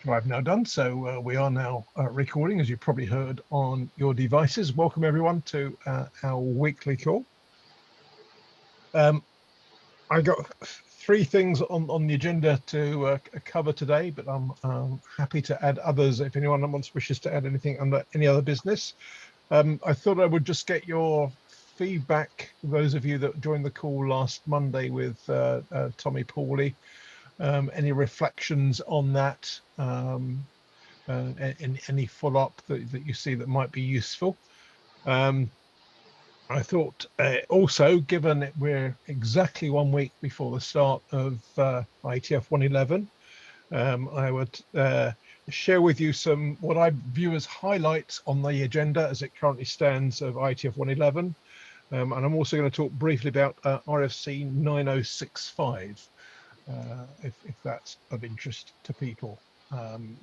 what I've now done. So we are now recording, as you probably heard, on your devices. Welcome everyone to our weekly call. I got three things on the agenda to cover today, but I'm happy to add others if anyone wishes to add anything under any other business. I thought I would just get your feedback, those of you that joined the call last Monday with Tommy Pauly. Any reflections on that? Any follow-up that you see that might be useful? I thought also, given that we're exactly 1 week before the start of IETF 111, I would share with you some what I view as highlights on the agenda as it currently stands of IETF 111. And I'm also going to talk briefly about RFC 9065, if that's of interest to people.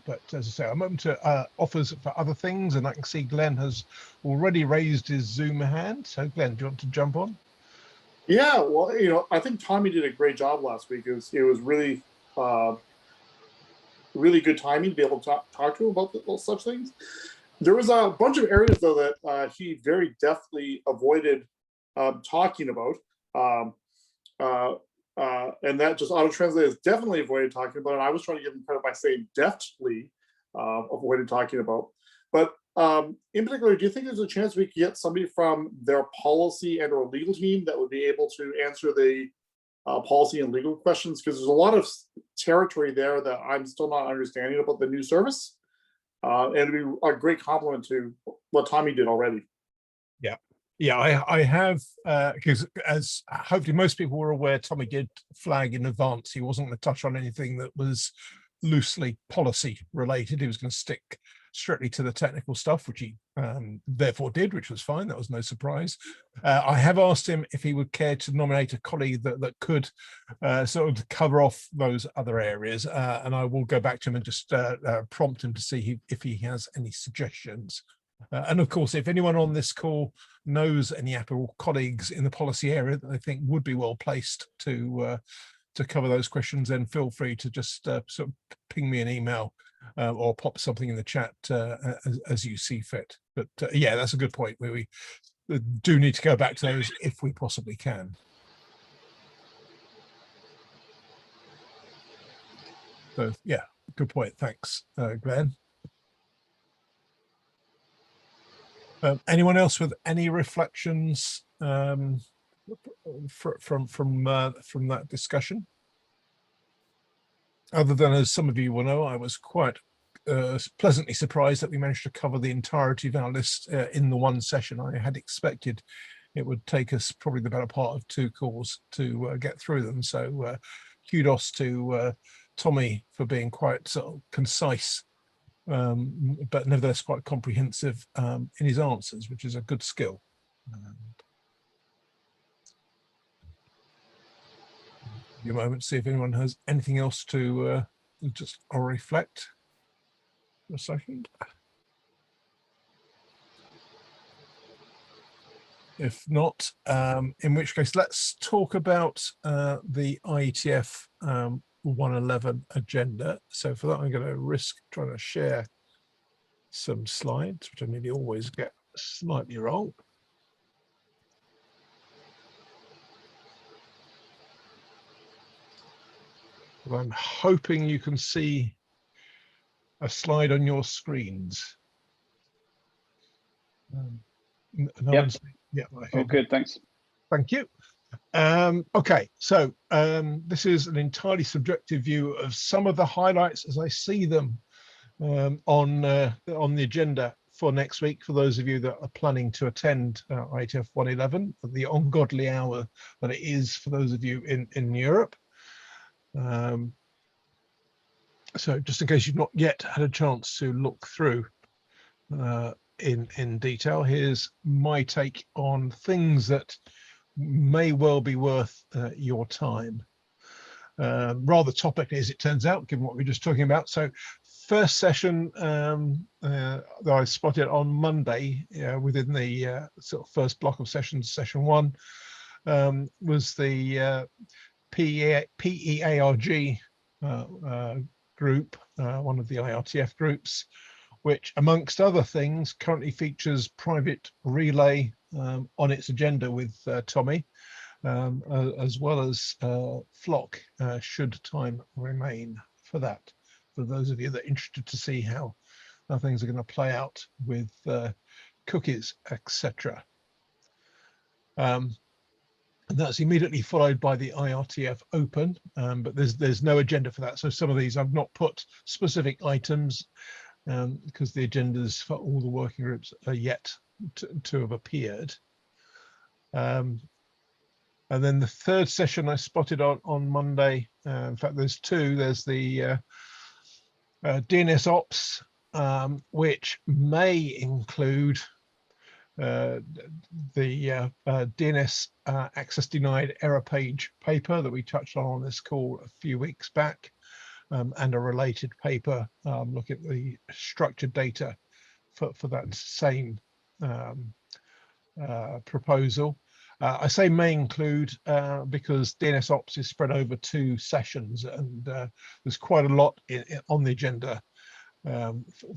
But as I say, I'm open to offers for other things, and I can see Glenn has already raised his Zoom hand. So Glenn, do you want to jump on? Yeah, well, I think Tommy did a great job last week. It was really, really good timing to be able to talk to him about such things. There was a bunch of areas though that he very deftly avoided talking about. And that just auto-translate is definitely avoided talking about. And I was trying to give him credit by saying deftly avoided talking about. But in particular, do you think there's a chance we could get somebody from their policy and or legal team that would be able to answer the policy and legal questions? Because there's a lot of territory there that I'm still not understanding about the new service. And it'd be a great compliment to what Tommy did already. Yeah, I have, because as hopefully most people were aware, Tommy did flag in advance he wasn't going to touch on anything that was loosely policy related. He was going to stick strictly to the technical stuff, which he therefore did, which was fine. That was no surprise. I have asked him if he would care to nominate a colleague that could sort of cover off those other areas, and I will go back to him and just prompt him to see if he has any suggestions. And of course, if anyone on this call knows any Apple colleagues in the policy area that they think would be well placed to cover those questions, then feel free to just sort of ping me an email or pop something in the chat as you see fit. But yeah, that's a good point. We do need to go back to those if we possibly can. So yeah, good point. Thanks, Glenn. Anyone else with any reflections from that discussion? Other than, as some of you will know, I was quite pleasantly surprised that we managed to cover the entirety of our list in the one session. I had expected it would take us probably the better part of 2 calls to get through them. So kudos to Tommy for being quite sort of concise, but nevertheless quite comprehensive in his answers, which is a good skill. Give a moment, see if anyone has anything else to just reflect for a second. If not, in which case, let's talk about the IETF 111 agenda. So for that, I'm going to risk trying to share some slides, which I nearly always get slightly wrong. But I'm hoping you can see a slide on your screens. No yep. Yeah. Okay. Oh, good. Thanks. Thank you. Okay, so this is an entirely subjective view of some of the highlights as I see them on the agenda for next week. For those of you that are planning to attend IETF 111, the ungodly hour that it is for those of you in Europe. So just in case you've not yet had a chance to look through in detail, here's my take on things that may well be worth your time. Rather topically, as it turns out, given what we were just talking about. So first session that I spotted on Monday within the sort of first block of sessions, session 1, was the PEARG group, one of the IETF groups, which amongst other things currently features private relay on its agenda with Tommy, as well as flock, should time remain for that, for those of you that are interested to see how things are going to play out with cookies, etc. And that's immediately followed by the IETF Open, but there's no agenda for that. So some of these I've not put specific items because the agendas for all the working groups are yet to have appeared. And then the third session I spotted on Monday, in fact there's two, there's the DNS Ops, which may include the DNS access denied error page paper that we touched on this call a few weeks back, and a related paper looking at the structured data for that same proposal. I say may include because DNS Ops is spread over 2 sessions, and there's quite a lot on the agenda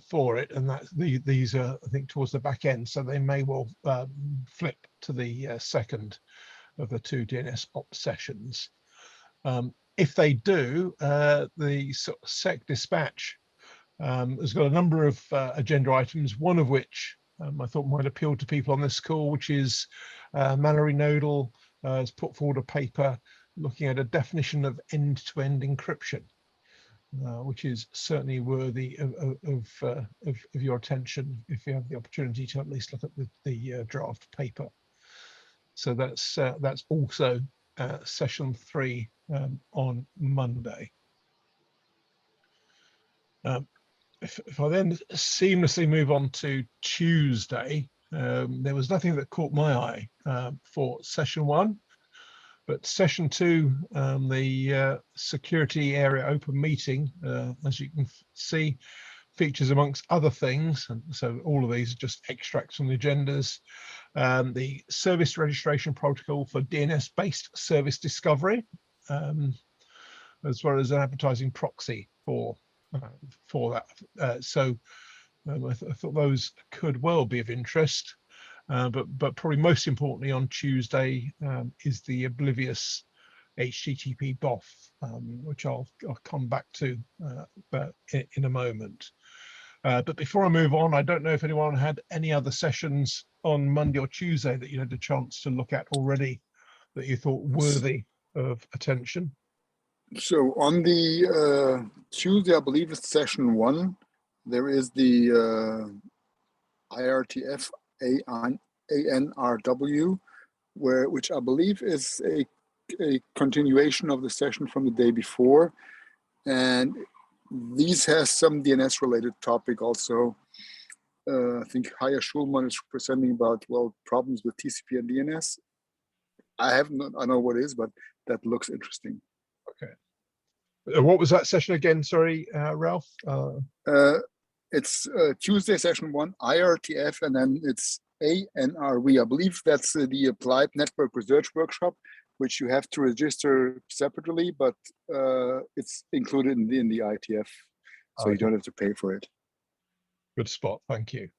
for it, and that these are, I think, towards the back end, so they may well flip to the second of the 2 DNS Ops sessions. If they do, the SEC dispatch has got a number of agenda items, one of which I thought might appeal to people on this call, which is Mallory Nodal has put forward a paper looking at a definition of end-to-end encryption, which is certainly worthy of your attention if you have the opportunity to at least look at the draft paper. So that's also session 3 on Monday. If I then seamlessly move on to Tuesday, there was nothing that caught my eye for session 1. But session 2, the security area open meeting, as you can see, features amongst other things, and so all of these are just extracts from the agendas, the service registration protocol for DNS-based service discovery, as well as an advertising proxy for that. So I thought those could well be of interest. But probably most importantly on Tuesday is the Oblivious HTTP BOF, which I'll come back to in a moment. But before I move on, I don't know if anyone had any other sessions on Monday or Tuesday that you had a chance to look at already that you thought worthy of attention. So on the Tuesday, I believe it's session 1, there is the IETF ANRW, which I believe is a continuation of the session from the day before, and these has some DNS related topic also. I think Haya Schulman is presenting about, well, problems with TCP and DNS. I know what it is, but that looks interesting. Okay. What was that session again? Sorry, Ralph. It's Tuesday, session 1, IETF, and then it's ANRW. I believe that's the Applied Network Research Workshop, which you have to register separately, but it's included in the IETF, so okay. You don't have to pay for it. Good spot, thank you.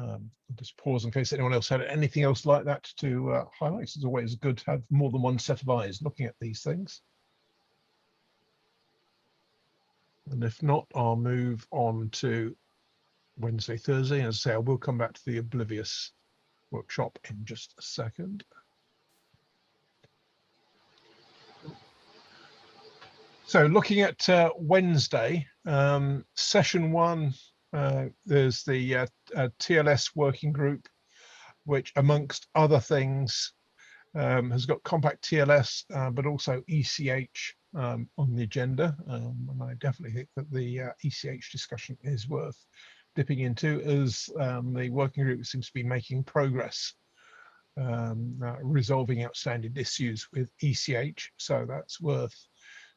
I'll just pause in case anyone else had anything else like that to highlight. It's always good to have more than one set of eyes looking at these things. And if not, I'll move on to Wednesday, Thursday. As I say, I will come back to the Oblivious workshop in just a second. So looking at Wednesday, session 1, there's the TLS working group, which amongst other things has got compact TLS, but also ECH on the agenda. And I definitely think that the ECH discussion is worth dipping into, as the working group seems to be making progress resolving outstanding issues with ECH. So that's worth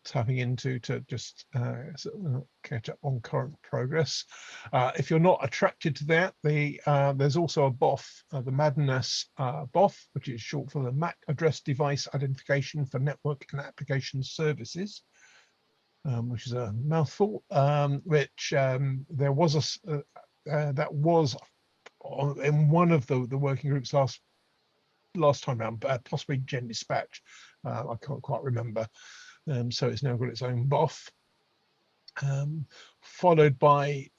tapping into to just catch up on current progress. If you're not attracted to that, there's also a BOF, the Madness BOF, which is short for the MAC Address Device Identification for Network and Application Services. which is a mouthful, which there was that was in one of the working groups last time around, possibly Gen Dispatch. I can't quite remember. So it's now got its own BOF. Followed by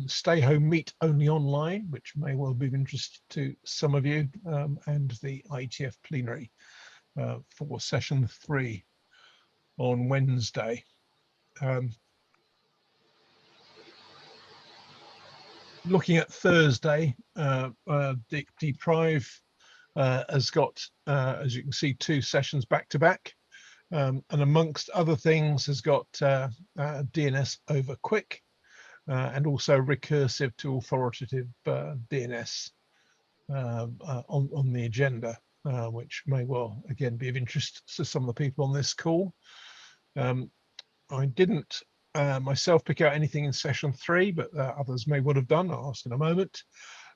Stay Home Meet Only Online, which may well be of interest to some of you, and the IETF plenary for session 3 on Wednesday. Looking at Thursday, Deprive has got, as you can see, 2 sessions back to back. And amongst other things has got DNS over quick and also recursive to authoritative DNS on the agenda, which may well again be of interest to some of the people on this call. I didn't myself pick out anything in session 3, but others may well have done. I'll ask in a moment.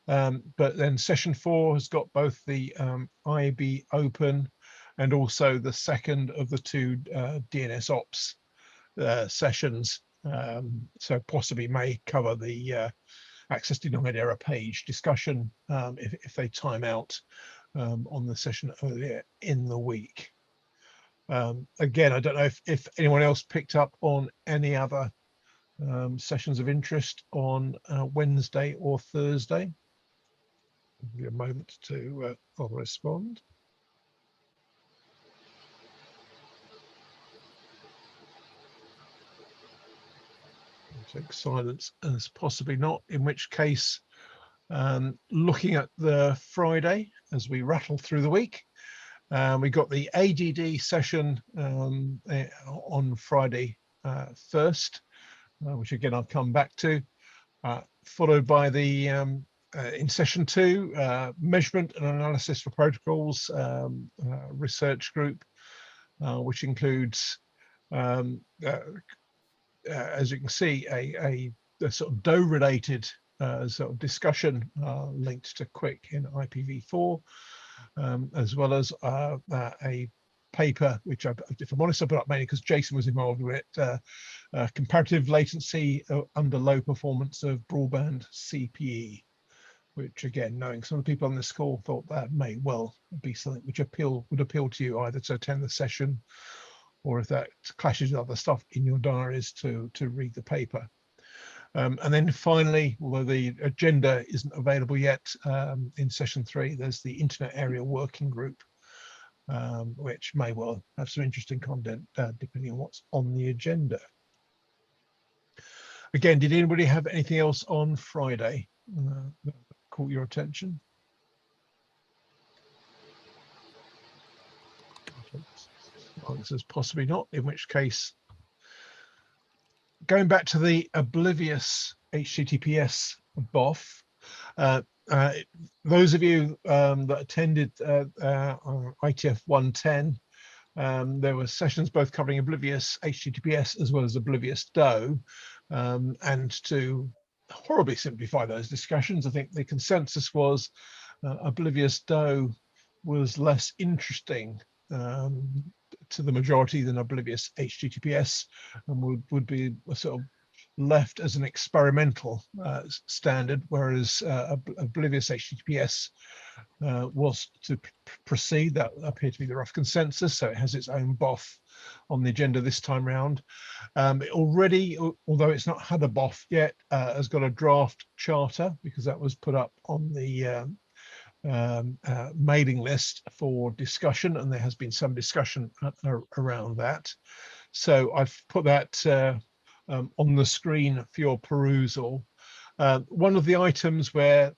But then session 4 has got both the IB open and also the second of the 2 DNS ops sessions. So possibly may cover the access denied error page discussion if they time out on the session earlier in the week. Again, I don't know if anyone else picked up on any other sessions of interest on Wednesday or Thursday. I'll give you a moment to respond. I'll take silence as possibly not, in which case, looking at the Friday as we rattle through the week, we got the ADD session on Friday first, which again I'll come back to, followed by the in session 2 measurement and analysis for protocols research group, which includes as you can see a sort of DOE related sort of discussion linked to Quick in IPv4, as well as a paper, which if I'm honest, I put up mainly because Jason was involved with it, comparative latency under low performance of broadband CPE, which again, knowing some of the people on this call thought that may well be something which would appeal to you, either to attend the session or if that clashes with other stuff in your diaries to read the paper. And then finally, although the agenda isn't available yet, in session 3, there's the Internet Area Working Group, which may well have some interesting content depending on what's on the agenda. Again, did anybody have anything else on Friday that caught your attention? Answers possibly not, in which case, going back to the oblivious HTTPS BOF, those of you that attended IETF 110, there were sessions both covering oblivious HTTPS as well as oblivious DOE, and to horribly simplify those discussions, I think the consensus was oblivious DOE was less interesting to the majority than oblivious HTTPS, and would be sort of left as an experimental standard, whereas oblivious HTTPS was to proceed. That appeared to be the rough consensus, so it has its own BOF on the agenda this time round. It already, although it's not had a BOF yet, has got a draft charter, because that was put up on the mailing list for discussion, and there has been some discussion around that. So I've put that on the screen for your perusal. One of the items where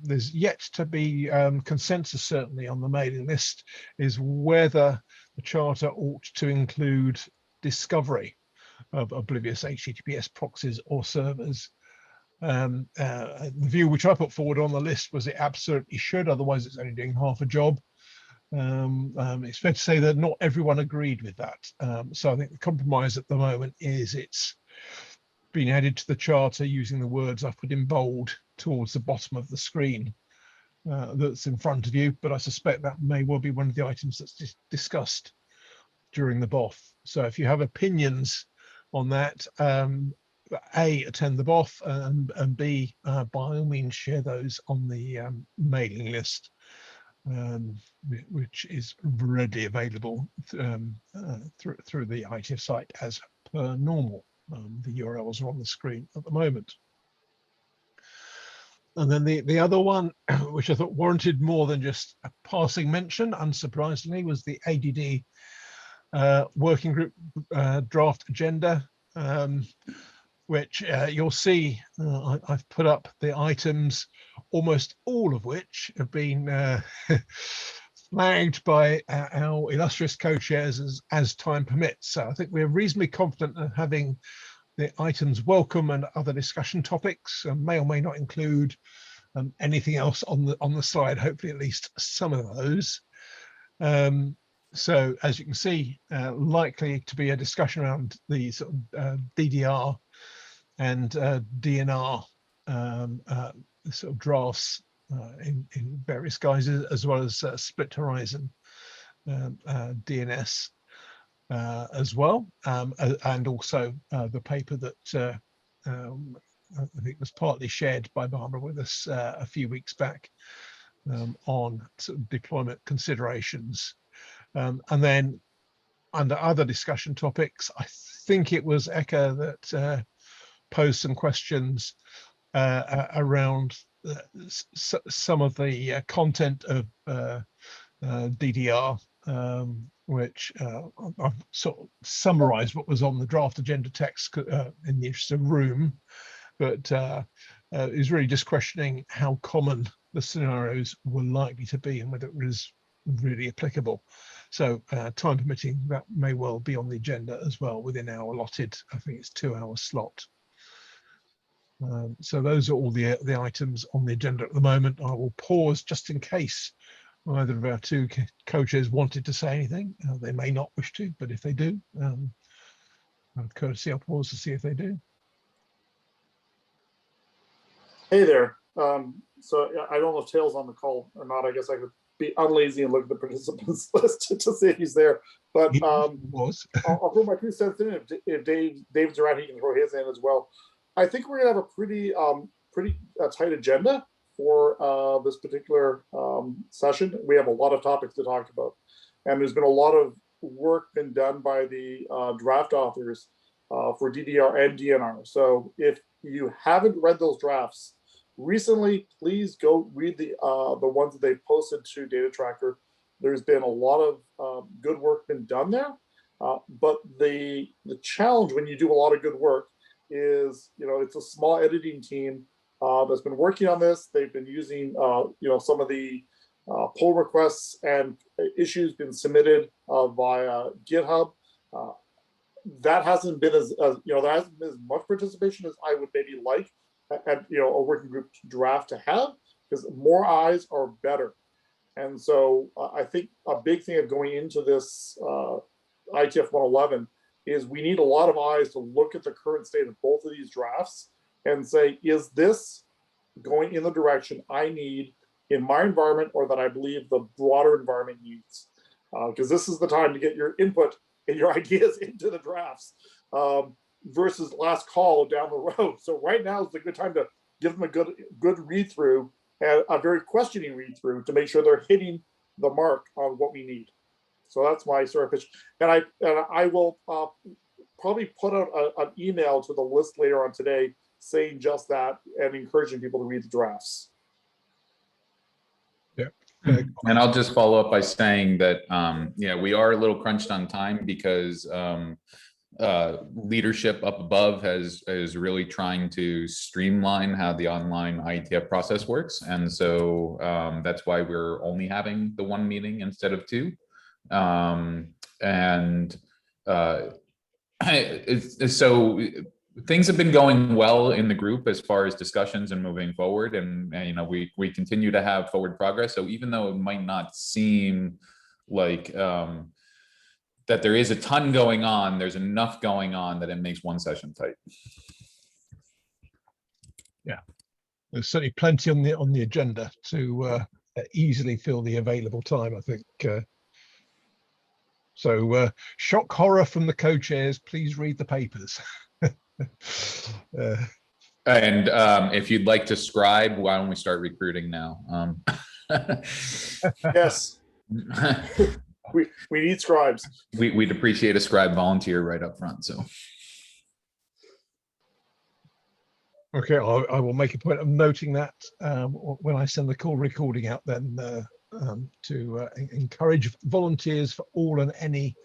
there's yet to be consensus, certainly on the mailing list, is whether the charter ought to include discovery of oblivious HTTPS proxies or servers. The view which I put forward on the list was it absolutely should, otherwise it's only doing half a job. It's fair to say that not everyone agreed with that. So I think the compromise at the moment is it's been added to the charter using the words I've put in bold towards the bottom of the screen that's in front of you, but I suspect that may well be one of the items that's discussed during the BOF. So if you have opinions on that. A, attend the BOF, and B, by all means share those on the mailing list, which is readily available through the IETF site as per normal. The URLs are on the screen at the moment. And then the other one, which I thought warranted more than just a passing mention, unsurprisingly, was the ADD working group draft agenda, which you'll see I've put up the items, almost all of which have been flagged by our illustrious co-chairs as time permits. So I think we're reasonably confident of having the items welcome, and other discussion topics may or may not include anything else on the slide, hopefully at least some of those. So as you can see, likely to be a discussion around the sort of DDR and DNR sort of drafts in various guises, as well as split horizon DNS as well, and also the paper that I think was partly shared by Barbara with us a few weeks back on sort of deployment considerations. And then under other discussion topics, I think it was Eka that posed some questions around some of the content of DDR, which I've sort of summarized what was on the draft agenda text in the interest of room, but is really just questioning how common the scenarios were likely to be and whether it was really applicable. So time permitting, that may well be on the agenda as well within our allotted, I think it's 2-hour slot. So those are all the items on the agenda at the moment. I will pause just in case either of our two co-chairs wanted to say anything. They may not wish to, but if they do, out of courtesy, I'll pause to see if they do. Hey there. So I don't know if Tail's on the call or not. I guess I could be unlazy and look at the participants list to see if he's there. But I'll throw my 2 cents in. If Dave's around, he can throw his in as well. I think we're gonna have a pretty tight agenda for this particular session. We have a lot of topics to talk about, and there's been a lot of work been done by the draft authors for DDR and DNR. So if you haven't read those drafts recently, please go read the ones that they posted to Data Tracker. There's been a lot of good work been done there, but the challenge when you do a lot of good work is, it's a small editing team that's been working on this. They've been using, some of the pull requests and issues been submitted via GitHub. That hasn't been there hasn't been as much participation as I would maybe like at a working group draft to have, because more eyes are better. And so I think a big thing of going into this IETF 111 is we need a lot of eyes to look at the current state of both of these drafts and say, is this going in the direction I need in my environment, or that I believe the broader environment needs? Because this is the time to get your input and your ideas into the drafts versus last call down the road. So right now is a good time to give them a good read through, and a very questioning read through, to make sure they're hitting the mark on what we need. So that's my sort of pitch. And I will probably put out an email to the list later on today saying just that and encouraging people to read the drafts. Yeah. And I'll just follow up by saying that, we are a little crunched on time because leadership up above is really trying to streamline how the online IETF process works. And so that's why we're only having the 1 meeting instead of 2. So things have been going well in the group as far as discussions and moving forward, and we continue to have forward progress. So even though it might not seem like that there is a ton going on, there's enough going on that it makes one session tight. Yeah, there's certainly plenty on the agenda to easily fill the available time, I think. So shock horror from the co-chairs, please read the papers. And if you'd like to scribe, why don't we start recruiting now? Yes, we need scribes. We'd appreciate a scribe volunteer right up front. So Okay, I will make a point of noting that when I send the call recording out, then to encourage volunteers for all and any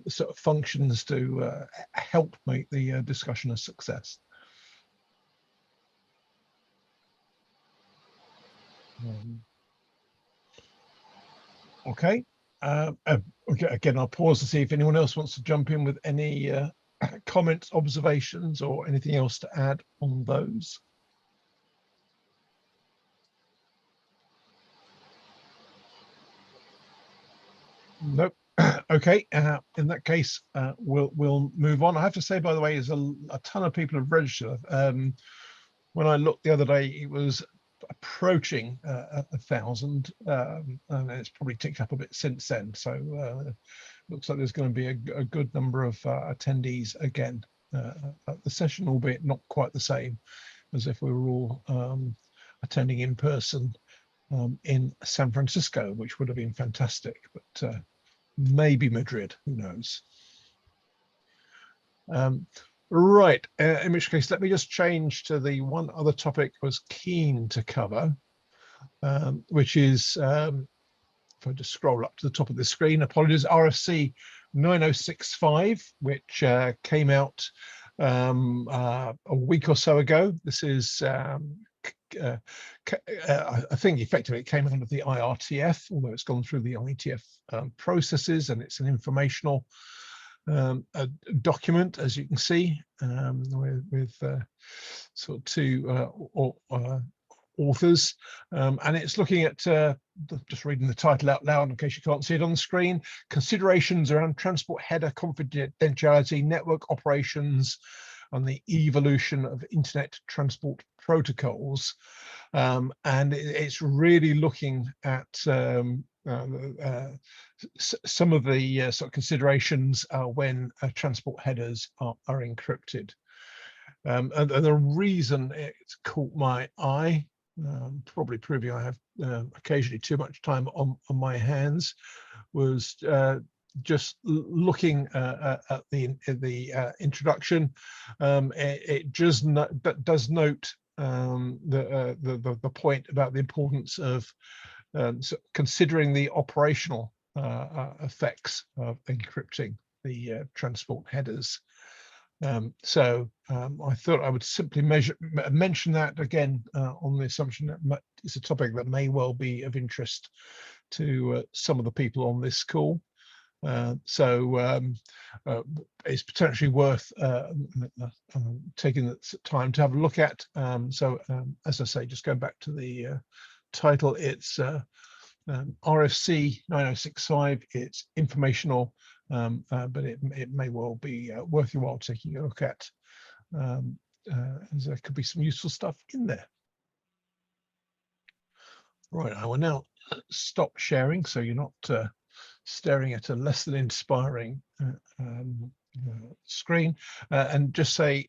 sort of functions to help make the discussion a success. Okay. Okay. Again, I'll pause to see if anyone else wants to jump in with any comments, observations, or anything else to add on those. Nope. Okay. In that case, we'll move on. I have to say, by the way, is a ton of people have registered. When I looked the other day, it was approaching 1,000, and it's probably ticked up a bit since then. So looks like there's going to be a good number of attendees again at the session, albeit not quite the same as if we were all attending in person in San Francisco, which would have been fantastic, but maybe Madrid, who knows. Right, in which case, let me just change to the one other topic I was keen to cover, which is, if I just scroll up to the top of the screen, apologies, RFC 9065, which came out a week or so ago. This is, I think effectively it came out of the IETF, although it's gone through the IETF processes, and it's an informational a document, as you can see, with sort of two authors, and it's looking at, just reading the title out loud in case you can't see it on the screen, considerations around transport header confidentiality, network operations, and the evolution of internet transport protocols. And it's really looking at some of the sort of considerations when transport headers are encrypted. And the reason it's caught my eye, probably proving I have occasionally too much time on my hands, was just looking at the introduction. It just does note the point about the importance of considering the operational effects of encrypting the transport headers. So I thought I would simply mention that again on the assumption that it's a topic that may well be of interest to some of the people on this call. So it's potentially worth taking the time to have a look at. So as I say, just going back to the title, it's RFC 9065. It's informational, but it may well be worth your while taking a look at, as there could be some useful stuff in there. Right, I will now stop sharing so you're not staring at a less than inspiring screen, and just say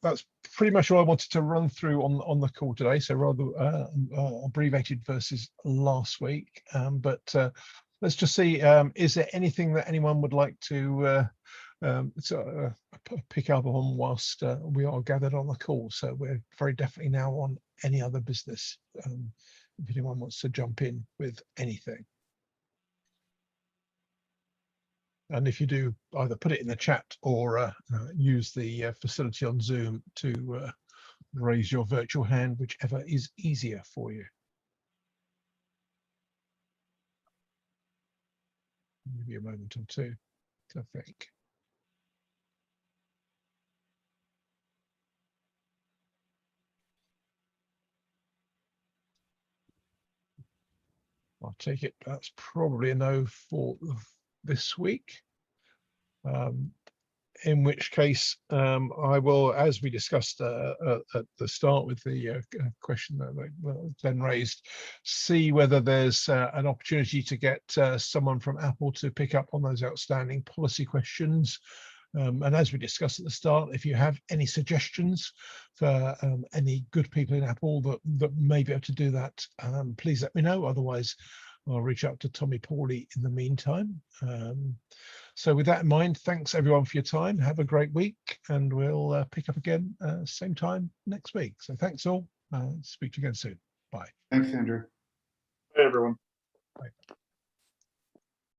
that's pretty much all I wanted to run through on the call today. So rather abbreviated versus last week, but let's just see, is there anything that anyone would like to pick up on whilst we are gathered on the call? So we're very definitely now on any other business, if anyone wants to jump in with anything. And if you do, either put it in the chat or use the facility on Zoom to raise your virtual hand, whichever is easier for you. Maybe a moment or two, I think. I'll take it that's probably a no for this week. in which case I will, as we discussed at the start with the question that then raised, see whether there's an opportunity to get someone from Apple to pick up on those outstanding policy questions. And as we discussed at the start, if you have any suggestions for any good people in Apple that may be able to do that, please let me know. Otherwise, I'll reach out to Tommy Pauly in the meantime. So with that in mind, thanks everyone for your time. Have a great week, and we'll pick up again same time next week. So thanks all. Speak to you again soon. Bye. Thanks, Andrew. Hey, everyone. Bye.